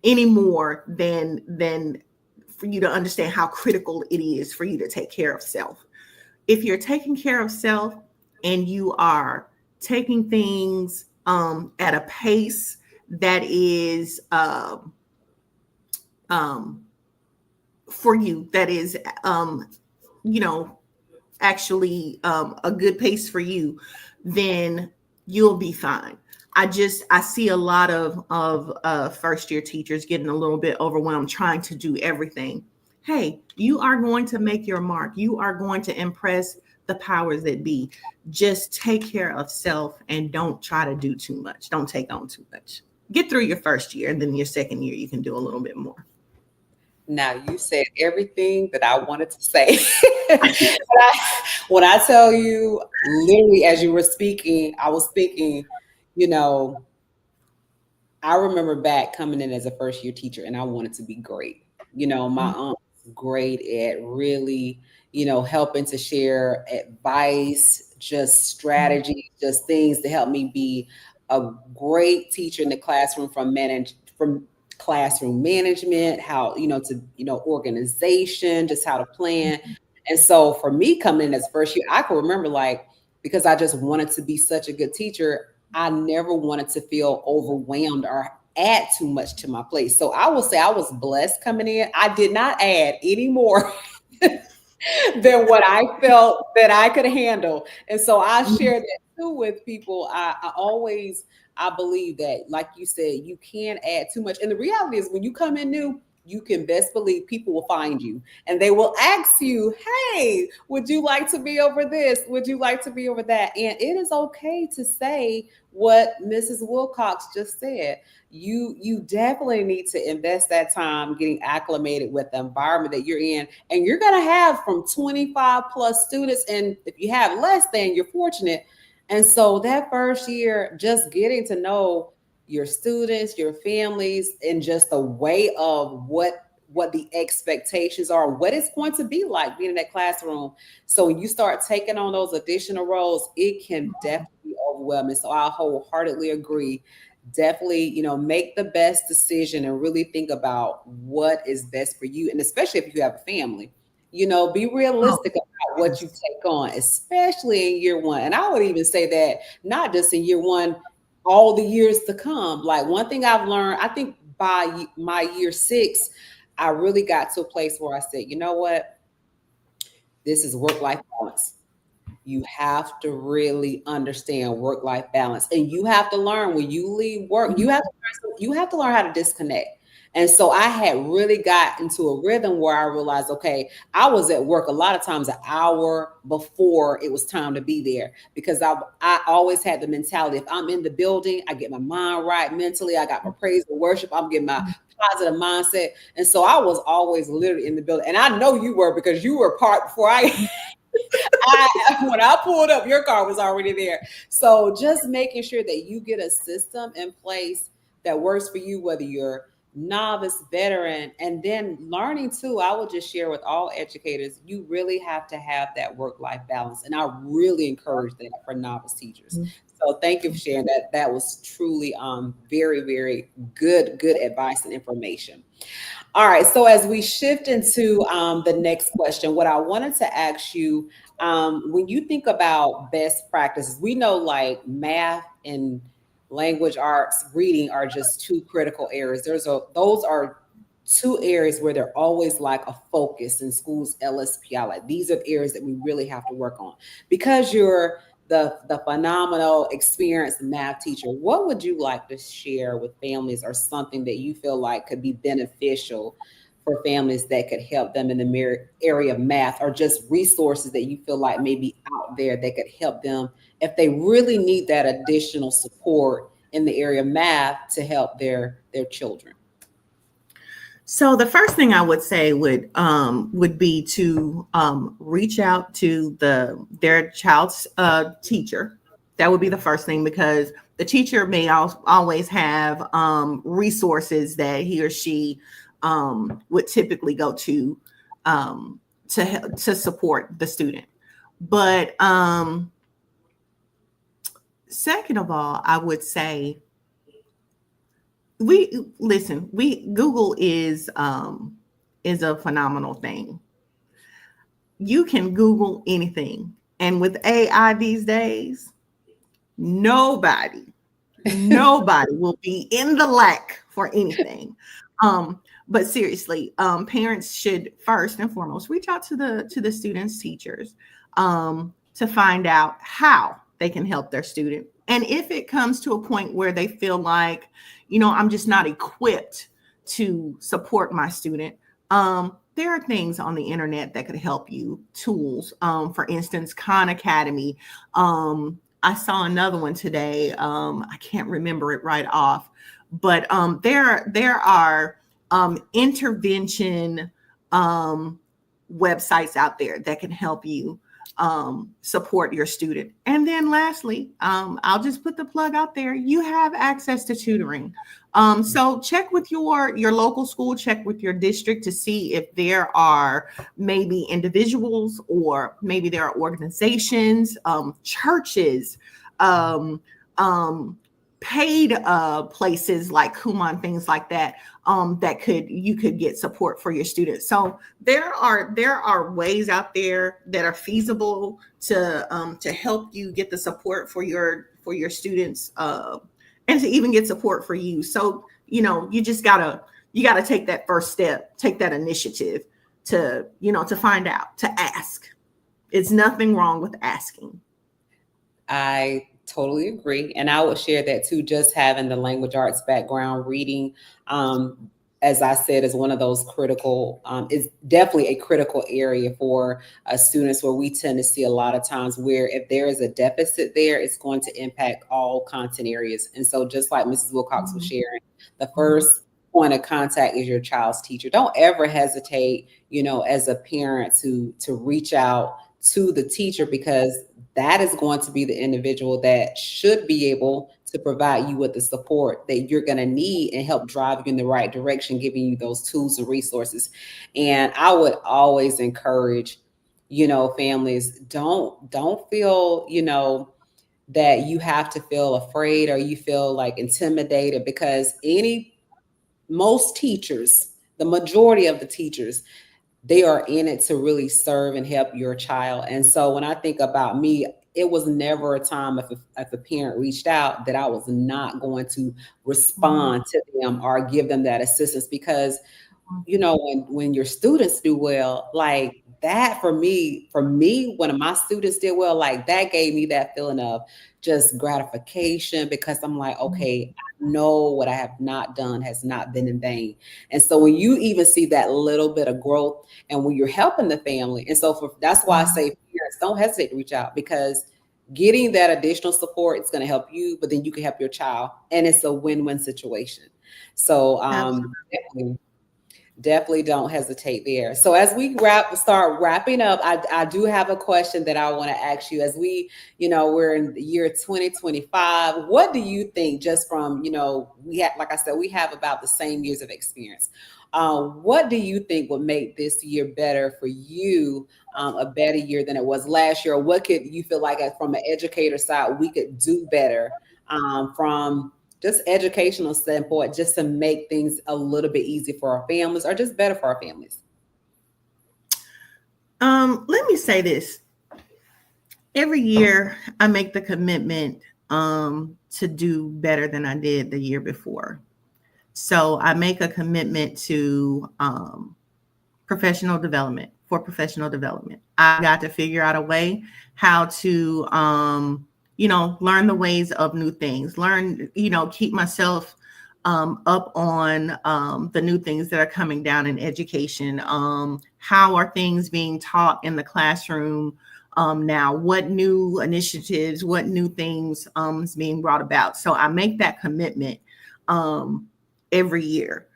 more than for you to understand how critical it is for you to take care of self. If you're taking care of self and you are taking things at a pace that is for you, that is actually a good pace for you, then you'll be fine. I see a lot of first year teachers getting a little bit overwhelmed trying to do everything. Hey, you are going to make your mark. You are going to impress the powers that be. Just take care of self and don't try to do too much. Don't take on too much. Get through your first year, and then your second year, you can do a little bit more. Now, you said everything that I wanted to say. When I tell you, literally, as you were speaking, I was thinking, you know, I remember back coming in as a first year teacher and I wanted to be great. My aunt was great at really, helping to share advice, just strategies, just things to help me be a great teacher in the classroom, from classroom management, how, organization, just how to plan. And so for me coming in as first year, I can remember, like, because I just wanted to be such a good teacher, I never wanted to feel overwhelmed or add too much to my plate. So I will say I was blessed coming in. I did not add any more than what I felt that I could handle. And so I share that too with people. I believe that, like you said, you can't add too much. And the reality is, when you come in new, you can best believe people will find you and they will ask you, hey, would you like to be over this? Would you like to be over that? And it is okay to say what Mrs. Wilcox just said. You definitely need to invest that time getting acclimated with the environment that you're in. And you're going to have from 25 plus students. And if you have less than, you're fortunate. And so that first year, just getting to know your students, your families, and just the way of what the expectations are, what it's going to be like being in that classroom. So when you start taking on those additional roles, it can definitely be overwhelming. So I wholeheartedly agree. Definitely, make the best decision and really think about what is best for you. And especially if you have a family, be Oh, realistic about what you yes. take on, especially in year one. And I would even say that not just in year one, all the years to come. Like one thing I've learned, I think by my year six, I really got to a place where I said, you know what? This is work life balance. You have to really understand work life balance, and you have to learn when you leave work. Mhm. You have to learn how to disconnect. And so I had really got into a rhythm where I realized, okay, I was at work a lot of times an hour before it was time to be there, because I always had the mentality, if I'm in the building, I get my mind right mentally. I got my praise and worship. I'm getting my positive mindset. And so I was always literally in the building. And I know you were, because you were part before when I pulled up, your car was already there. So just making sure that you get a system in place that works for you, whether you're novice, veteran, and then learning too. I would just share with all educators, you really have to have that work-life balance. And I really encourage that for novice teachers. So thank you for sharing that. That was truly very, very good advice and information. All right. So as we shift into the next question, what I wanted to ask you, when you think about best practices, we know like math and language arts, reading are just two critical areas. Those are two areas where they're always like a focus in schools, LSPI. Like these are the areas that we really have to work on. Because you're the phenomenal experienced math teacher, what would you like to share with families, or something that you feel like could be beneficial for families that could help them in the area of math, or just resources that you feel like may be out there that could help them if they really need that additional support in the area of math to help their children? So the first thing I would say would be to reach out to their child's teacher. That would be the first thing, because the teacher may always have resources that he or she would typically go to support the student. But second of all, I would say, we Google is a phenomenal thing. You can Google anything, and with AI these days, nobody nobody will be in the lack for anything. But seriously, parents should first and foremost reach out to the students' teachers, to find out how they can help their student. And if it comes to a point where they feel like, I'm just not equipped to support my student, there are things on the internet that could help you, tools. For instance, Khan Academy. I saw another one today. I can't remember it right off, but there are intervention websites out there that can help you support your student. And then lastly, I'll just put the plug out there. You have access to tutoring. So check with your local school, check with your district to see if there are maybe individuals, or maybe there are organizations, churches, um, um, paid places like Kumon, things like that, that you could get support for your students. So there are ways out there that are feasible to help you get the support for your students, and to even get support for you. So you gotta take that first step, take that initiative to find out, to ask. It's nothing wrong with asking. I totally agree. And I would share that too, just having the language arts background, reading, as I said, is one of those critical, is definitely a critical area for students, where we tend to see a lot of times where if there is a deficit there, it's going to impact all content areas. And so just like Mrs. Wilcox was Mhm. sharing, the first point of contact is your child's teacher. Don't ever hesitate, as a parent, to reach out to the teacher, because that is going to be the individual that should be able to provide you with the support that you're going to need and help drive you in the right direction, giving you those tools and resources. And I would always encourage, families, don't feel, that you have to feel afraid or you feel like intimidated, because most teachers, the majority of the teachers, they are in it to really serve and help your child. And so when I think about me, it was never a time if a parent reached out that I was not going to respond to them or give them that assistance, because when your students do well, like that, for me, when my students did well, like that gave me that feeling of just gratification, because I'm like, okay, I know what I have not done has not been in vain. And so when you even see that little bit of growth, and when you're helping the family, and so that's why I say parents, don't hesitate to reach out, because getting that additional support, it's going to help you, but then you can help your child, and it's a win-win situation. So definitely don't hesitate there. So as we start wrapping up, I do have a question that I want to ask you. As we're in the year 2025, what do you think, just from, we have, like I said, we have about the same years of experience. What do you think would make this year better for you, a better year than it was last year? Or what could you feel like, from an educator side, we could do better, from just educational standpoint, just to make things a little bit easier for our families, or just better for our families? Let me say this. Every year I make the commitment to do better than I did the year before. So I make a commitment to professional development. For professional development, I got to figure out a way how to learn the ways of new things, keep myself up on the new things that are coming down in education. How are things being taught in the classroom now? What new initiatives, what new things is being brought about? So I make that commitment every year.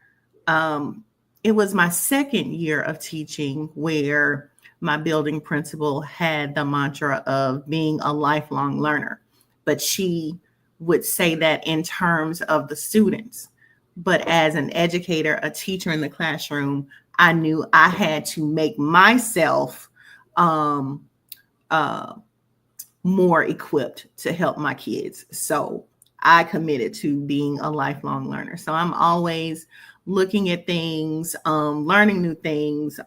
It was my second year of teaching where my building principal had the mantra of being a lifelong learner, but she would say that in terms of the students. But as an educator, a teacher in the classroom, I knew I had to make myself more equipped to help my kids. So I committed to being a lifelong learner. So I'm always looking at things, learning new things,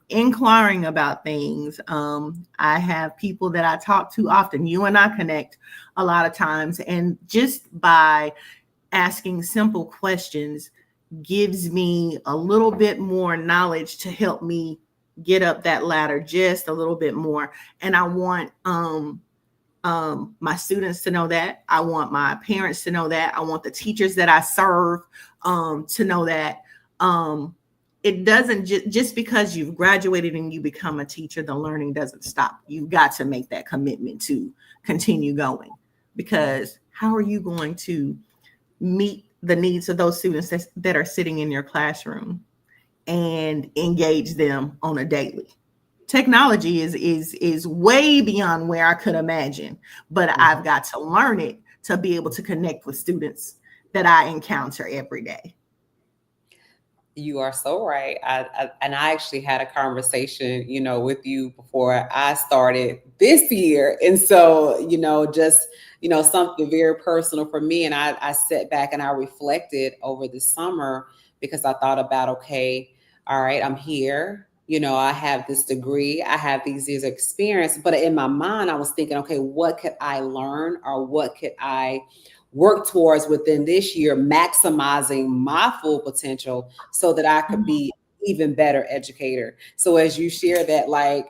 inquiring about things. I have people that I talk to often. You and I connect a lot of times, and just by asking simple questions gives me a little bit more knowledge to help me get up that ladder just a little bit more. And I want my students to know that. I want my parents to know that. I want the teachers that I serve to know that. It doesn't just because you've graduated and you become a teacher, the learning doesn't stop. You've got to make that commitment to continue going, because how are you going to meet the needs of those students that are sitting in your classroom and engage them on a daily? Technology is way beyond where I could imagine, but I've got to learn it to be able to connect with students that I encounter every day. You are so right. I actually had a conversation, with you before I started this year. And so, just, something very personal for me. And I sat back and I reflected over the summer, because I thought about, okay, all right, I'm here. I have this degree, I have these years of experience, but in my mind, I was thinking, okay, what could I learn, or what could I work towards within this year, maximizing my full potential so that I could be even better educator. So as you share that, like,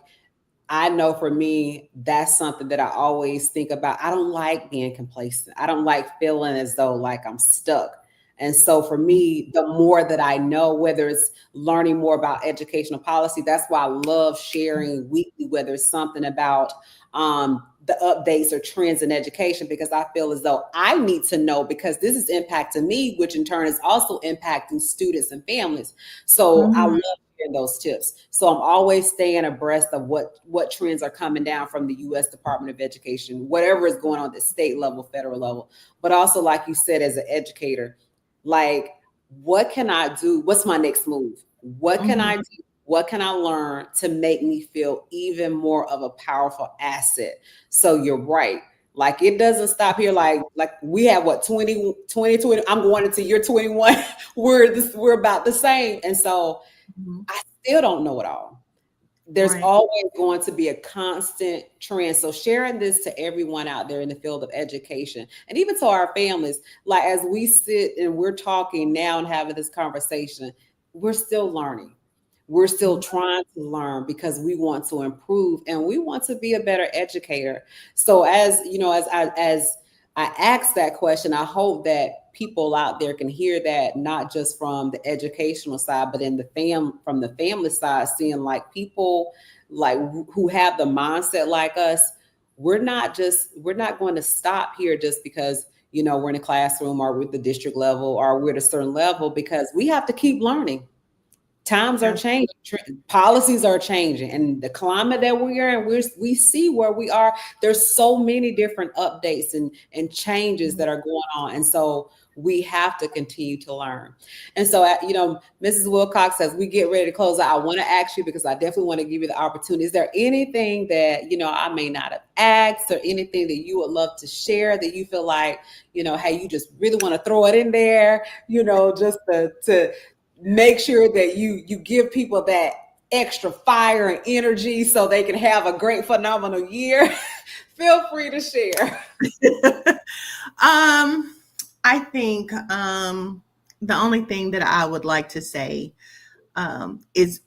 I know for me, that's something that I always think about. I don't like being complacent. I don't like feeling as though like I'm stuck. And so for me, the more that I know, whether it's learning more about educational policy, that's why I love sharing weekly, whether it's something about the updates or trends in education, because I feel as though I need to know, because this is impacting me, which in turn is also impacting students and families. So I love sharing those tips. So I'm always staying abreast of what trends are coming down from the U.S. Department of Education, whatever is going on at the state level, federal level. But also, like you said, as an educator, like, what can I do? What's my next move? What can I do? What can I learn to make me feel even more of a powerful asset? So you're right. Like, it doesn't stop here. Like we have what, 20, I'm going into year 21. We're about the same. And so I still don't know it all. There's Right. always going to be a constant trend. So sharing this to everyone out there in the field of education, and even to our families, like, as we sit and we're talking now and having this conversation, we're still learning. We're still trying to learn because we want to improve and we want to be a better educator. So, as you know, as I ask that question, I hope that people out there can hear that, not just from the educational side, but in the from the family side, seeing like people like who have the mindset like us. We're not going to stop here just because, we're in a classroom or we're at the district level or we're at a certain level, because we have to keep learning. Times are changing, policies are changing, and the climate that we are in, we see where we are. There's so many different updates and changes that are going on, and so we have to continue to learn. And so, Mrs. Wilcox, as we get ready to close out, I want to ask you, because I definitely want to give you the opportunity. Is there anything that I may not have asked, or anything that you would love to share that you feel like, hey, you just really want to throw it in there, just to make sure that you give people that extra fire and energy so they can have a great, phenomenal year? Feel free to share. I think the only thing that I would like to say is,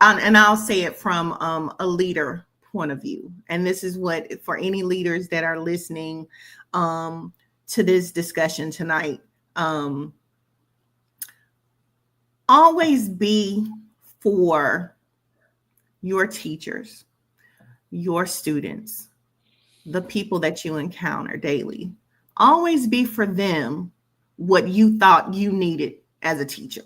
and I'll say it from a leader point of view, and this is what, for any leaders that are listening to this discussion tonight, always be for your teachers, your students, the people that you encounter daily. Always be for them what you thought you needed as a teacher.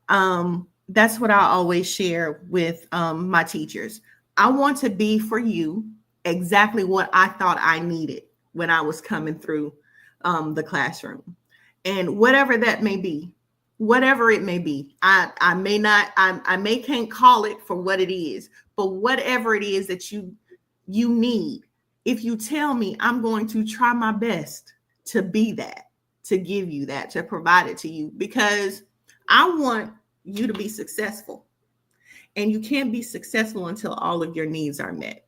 That's what I always share with my teachers. I want to be for you exactly what I thought I needed when I was coming through the classroom. And whatever that may be, whatever it may be, I may not, I may can't call it for what it is, but whatever it is that you need, if you tell me, I'm going to try my best to be that, to give you that, to provide it to you, because I want you to be successful. And you can't be successful until all of your needs are met.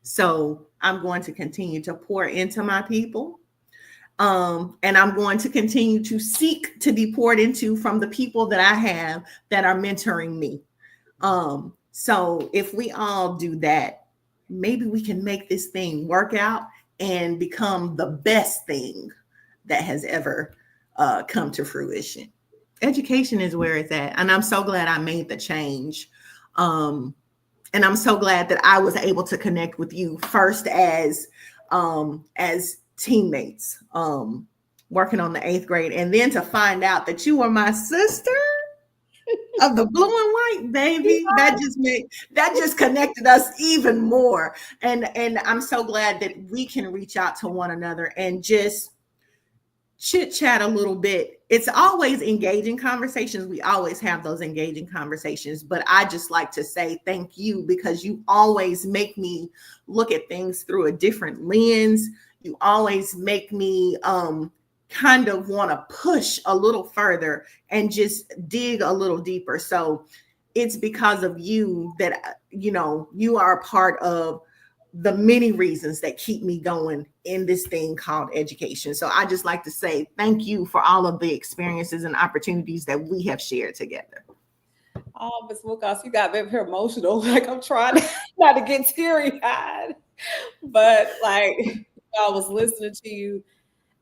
So I'm going to continue to pour into my people. And I'm going to continue to seek to be poured into from the people that I have that are mentoring me. So if we all do that, maybe we can make this thing work out and become the best thing that has ever come to fruition. Education is where it's at. And I'm so glad I made the change. And I'm so glad that I was able to connect with you first as teammates, working on the 8th grade, and then to find out that you were my sister of the blue and white, baby. That just connected us even more. And I'm so glad that we can reach out to one another and just chit chat a little bit. It's always engaging conversations. We always have those engaging conversations, but I just like to say thank you, because you always make me look at things through a different lens. You always make me kind of want to push a little further and just dig a little deeper. So it's because of you that, you are a part of the many reasons that keep me going in this thing called education. So I just like to say thank you for all of the experiences and opportunities that we have shared together. Oh, Ms. Wilcox, you got me very emotional. Like, I'm trying not to get teary-eyed. But like, I was listening to you,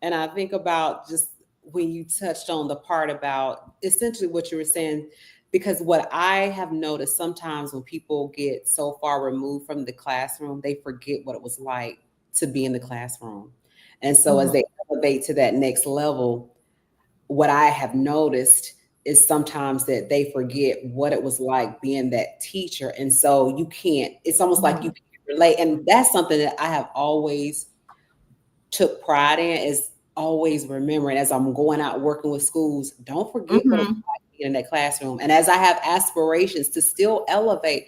and I think about just when you touched on the part about essentially what you were saying, because what I have noticed sometimes when people get so far removed from the classroom, they forget what it was like to be in the classroom. And so as they elevate to that next level, what I have noticed is sometimes that they forget what it was like being that teacher. And so you can't, it's almost like you Mhm. can't relate. And that's something that I have always took pride in, is always remembering as I'm going out working with schools, don't forget what it was Mhm. like being in that classroom. And as I have aspirations to still elevate,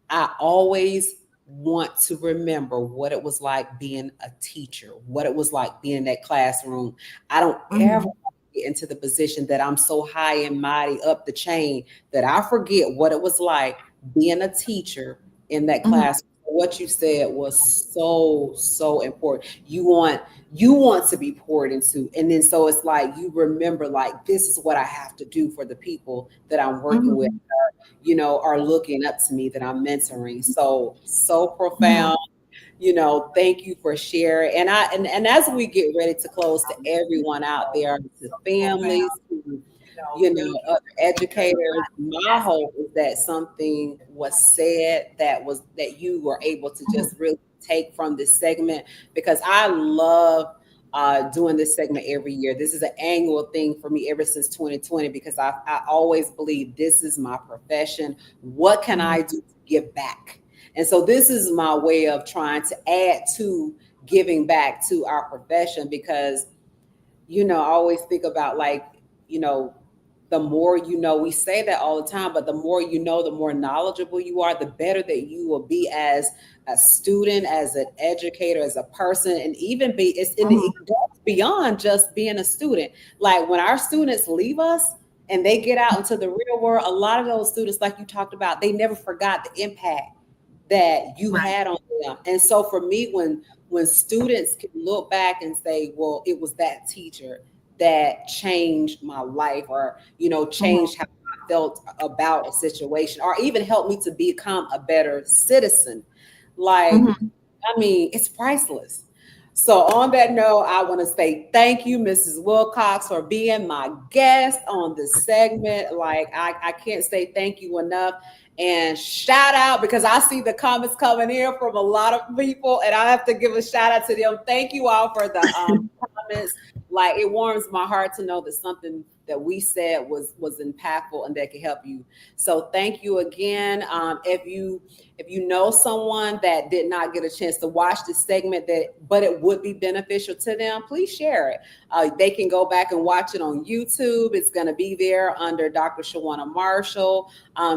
I always want to remember what it was like being a teacher, what it was like being in that classroom. I don't ever Mhm. want to get into the position that I'm so high and mighty up the chain that I forget what it was like being a teacher in that Mhm. class. What you said was so, so important. You want to be poured into. And then so it's like you remember, like, this is what I have to do for the people that I'm working with, Mhm. are looking up to me, that I'm mentoring. So, so Mhm. profound. Thank you for sharing. And as we get ready to close, to everyone out there, to families, to other educators, my hope is that something was said that you were able to just Mhm. really take from this segment, because I love doing this segment every year. This is an annual thing for me ever since 2020, because I always believe this is my profession. What can Mhm. I do to give back? And so this is my way of trying to add to giving back to our profession, because I always think about, like, you know, the more we say that all the time, but the more the more knowledgeable you are, the better that you will be as a student, as an educator, as a person, and even it Mhm. goes beyond just being a student. Like when our students leave us and they get out into the real world, a lot of those students, like you talked about, they never forgot the impact that you Right. had on them. And so for me, when students can look back and say, well, it was that teacher that changed my life, or changed Mhm. how I felt about a situation, or even helped me to become a better citizen, like, Mhm. I mean, it's priceless. So, on that note, I want to say thank you, Mrs. Wilcox, for being my guest on this segment. Like, I can't say thank you enough. And shout out, because I see the comments coming in from a lot of people, and I have to give a shout out to them. Thank you all for the comments. Like, it warms my heart to know that something that we said was impactful and that could help you. So, thank you again. If you know someone that did not get a chance to watch this segment, but it would be beneficial to them, please share it. They can go back and watch it on YouTube. It's going to be there under Dr. Shawana Marshall.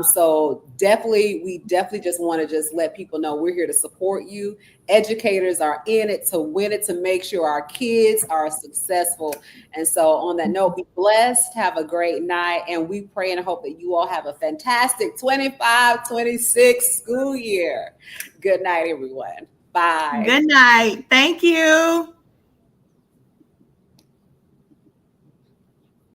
So we definitely just want to just let people know we're here to support you. Educators are in it to win it, to make sure our kids are successful. And so, on that note, be blessed, have a great night, and we pray and hope that you all have a fantastic 25-26 school year. Good night, everyone. Bye. Good night. Thank you.